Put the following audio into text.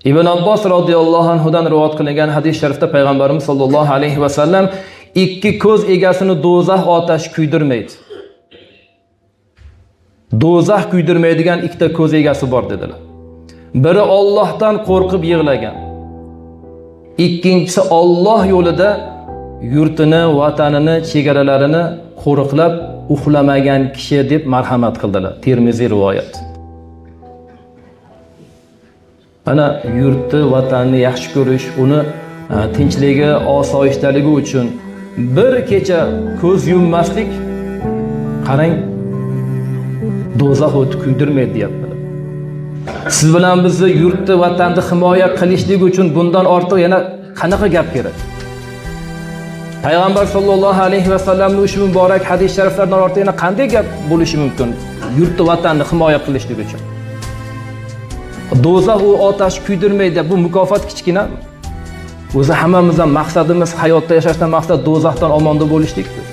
Ibn Abbos radhiyallohu anhudan rivoyat qilingan hadis sharifda payg'ambarimiz sollallohu alayhi va sallam ikki ko'z egasini do'zax otashi kuydirmaydi. Do'zax kuydirmaydigan ikkita ko'z egasi bor dedilar. Biri Allohdan qo'rqib yig'lagan. Ikkinchisi Alloh yo'lida yurtini, vatanini, chegaralarini qo'riqlab uxlamagan kishi deb marhamat qildilar. Termiziy rivoyat. Ana yurtni, vatanni yaxshi ko'rish, uni tinchligi, osoyishtaligi uchun bir kecha ko'z yummaslik, qarang, do'zax o'ti kuydirmaydi deyaptilar. Siz bilan bizni yurtni, vatanni himoya qilishlik uchun bundan ortiq yana qanaqa gap kerak? Payg'ambar sollallohu alayhi va sallamning ushbu muborak hadis shariflaridan ortiq yana qanday gap bo'lishi mumkin yurtni, vatanni himoya qilishlik uchun? Do'zax u otash kuydirmaydi, bu mukofot kichkina. O'zi hammamizdan maqsadimiz, hayotda yashashdan maqsad do'zaxdan omonda bo'lishlikdir.